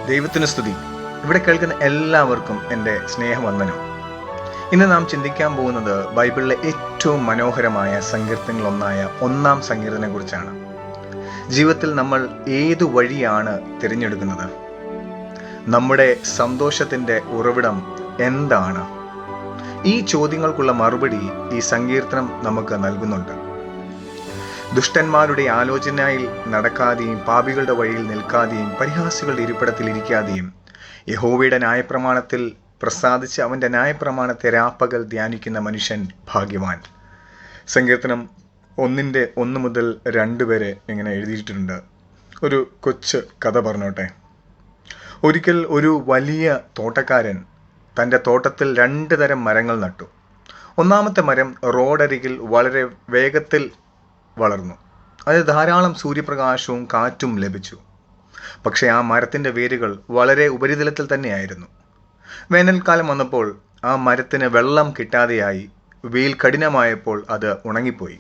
ദൈവത്തിന് സ്തുതി. ഇവിടെ കേൾക്കുന്ന എല്ലാവർക്കും എൻ്റെ സ്നേഹവന്ദനം. ഇന്ന് നാം ചിന്തിക്കാൻ പോകുന്നത് ബൈബിളിലെ ഏറ്റവും മനോഹരമായ സങ്കീർത്തനങ്ങളൊന്നായ 1-ാം സങ്കീർത്തനെ കുറിച്ചാണ്. ജീവിതത്തിൽ നമ്മൾ ഏതു വഴിയാണ് തിരഞ്ഞെടുക്കുന്നത്? നമ്മുടെ സന്തോഷത്തിൻ്റെ ഉറവിടം എന്താണ്? ഈ ചോദ്യങ്ങൾക്കുള്ള മറുപടി ഈ സങ്കീർത്തനം നമുക്ക് നൽകുന്നുണ്ട്. ദുഷ്ടന്മാരുടെ ആലോചനയിൽ നടക്കാതെയും പാപികളുടെ വഴിയിൽ നിൽക്കാതെയും പരിഹാസികളുടെ ഇരിപ്പിടത്തിൽ ഇരിക്കാതെയും യഹോവയുടെ ന്യായപ്രമാണത്തിൽ പ്രസാദിച്ച് അവൻ്റെ ന്യായപ്രമാണത്തെ രാപ്പകൽ ധ്യാനിക്കുന്ന മനുഷ്യൻ ഭാഗ്യവാൻ. സങ്കീർത്തനം 1 മുതൽ 2 വരെ ഇങ്ങനെ എഴുതിയിട്ടുണ്ട്. ഒരു കൊച്ചു കഥ പറഞ്ഞോട്ടെ. ഒരിക്കൽ ഒരു വലിയ തോട്ടക്കാരൻ തൻ്റെ തോട്ടത്തിൽ 2 തരം മരങ്ങൾ നട്ടു. ഒന്നാമത്തെ മരം റോഡരികിൽ വളരെ വേഗത്തിൽ വളർന്നു. അത് ധാരാളം സൂര്യപ്രകാശവും കാറ്റും ലഭിച്ചു. പക്ഷേ ആ മരത്തിൻ്റെ വേരുകൾ വളരെ ഉപരിതലത്തിൽ തന്നെയായിരുന്നു. വേനൽക്കാലം വന്നപ്പോൾ ആ മരത്തിന് വെള്ളം കിട്ടാതെയായി. വെയിൽ കഠിനമായപ്പോൾ അത് ഉണങ്ങിപ്പോയി.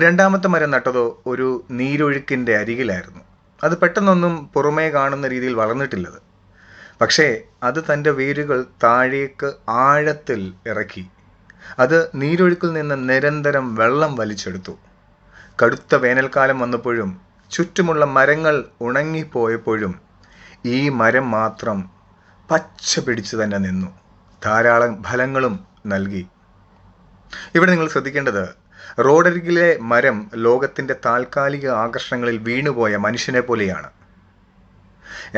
രണ്ടാമത്തെ മരം നട്ടതോ ഒരു നീരൊഴുക്കിൻ്റെ അരികിലായിരുന്നു. അത് പെട്ടെന്നൊന്നും പുറമേ കാണുന്ന രീതിയിൽ വളർന്നിട്ടില്ലത്. പക്ഷേ അത് തൻ്റെ വേരുകൾ താഴേക്ക് ആഴത്തിൽ ഇറക്കി. അത് നീരൊഴുക്കിൽ നിന്ന് നിരന്തരം വെള്ളം വലിച്ചെടുത്തു. കടുത്ത വേനൽക്കാലം വന്നപ്പോഴും ചുറ്റുമുള്ള മരങ്ങൾ ഉണങ്ങിപ്പോയപ്പോഴും ഈ മരം മാത്രം പച്ച പിടിച്ചു തന്നെ നിന്നു. ധാരാളം ഫലങ്ങളും നൽകി. ഇവിടെ നിങ്ങൾ ശ്രദ്ധിക്കേണ്ടത്, റോഡരികിലെ മരം ലോകത്തിൻ്റെ താൽക്കാലിക ആകർഷണങ്ങളിൽ വീണുപോയ മനുഷ്യനെ പോലെയാണ്.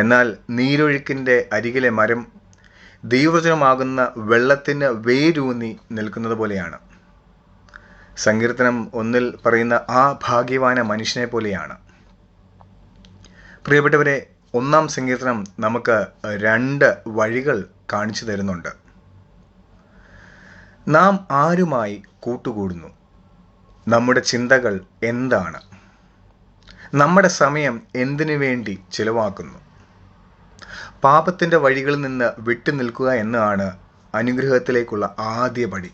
എന്നാൽ നീരൊഴുക്കിൻ്റെ അരികിലെ മരം ദൈവവചനമാകുന്ന വെള്ളത്തിന് വേരൂന്നി നിൽക്കുന്നത് പോലെയാണ്. സങ്കീർത്തനം 1 പറയുന്ന ആ ഭാഗ്യവാന മനുഷ്യനെ പോലെയാണ്. പ്രിയപ്പെട്ടവരെ, 1-ാം സങ്കീർത്തനം നമുക്ക് 2 വഴികൾ കാണിച്ചു തരുന്നുണ്ട്. നാം ആരുമായി കൂട്ടുകൂടുന്നു? നമ്മുടെ ചിന്തകൾ എന്താണ്? നമ്മുടെ സമയം എന്തിനു വേണ്ടി ചിലവാക്കുന്നു? പാപത്തിൻ്റെ വഴികളിൽ നിന്ന് വിട്ടുനിൽക്കുക എന്നതാണ് അനുഗ്രഹത്തിലേക്കുള്ള ആദ്യ പടി.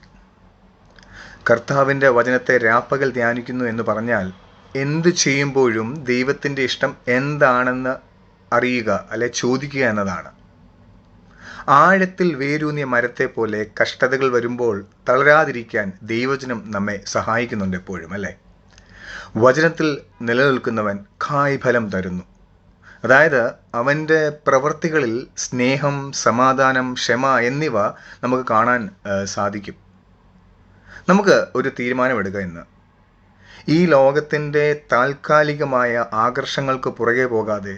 കർത്താവിൻ്റെ വചനത്തെ രാപ്പകൽ ധ്യാനിക്കുന്നു എന്ന് പറഞ്ഞാൽ എന്ത് ചെയ്യുമ്പോഴും ദൈവത്തിൻ്റെ ഇഷ്ടം എന്താണെന്ന് അറിയുക, അല്ലെ ചോദിക്കുക എന്നതാണ്. ആഴത്തിൽ വേരൂന്നിയ മരത്തെ പോലെ കഷ്ടതകൾ വരുമ്പോൾ തളരാതിരിക്കാൻ ദൈവവചനം നമ്മെ സഹായിക്കുന്നുണ്ട് എപ്പോഴും, അല്ലേ? വചനത്തിൽ നിലനിൽക്കുന്നവൻ കായ്ഫലം തരുന്നു. അതായത് അവൻ്റെ പ്രവൃത്തികളിൽ സ്നേഹം, സമാധാനം, ക്ഷമ എന്നിവ നമുക്ക് കാണാൻ സാധിക്കും. നമുക്ക് ഒരു തീരുമാനമെടുക്കുക. ഇന്ന് ഈ ലോകത്തിൻ്റെ താൽക്കാലികമായ ആകർഷങ്ങൾക്ക് പുറകെ പോകാതെ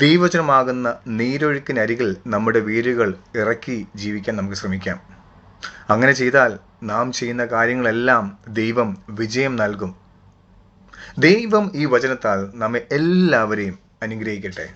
ദൈവവചനമാകുന്ന നീരൊഴുക്കിനരികിൽ നമ്മുടെ വേരുകൾ ഇറക്കി ജീവിക്കാൻ നമുക്ക് ശ്രമിക്കാം. അങ്ങനെ ചെയ്താൽ നാം ചെയ്യുന്ന കാര്യങ്ങളെല്ലാം ദൈവം വിജയം നൽകും. ദൈവം ഈ വചനത്താൽ നമ്മെ എല്ലാവരെയും അനുഗ്രഹിക്കട്ടെ.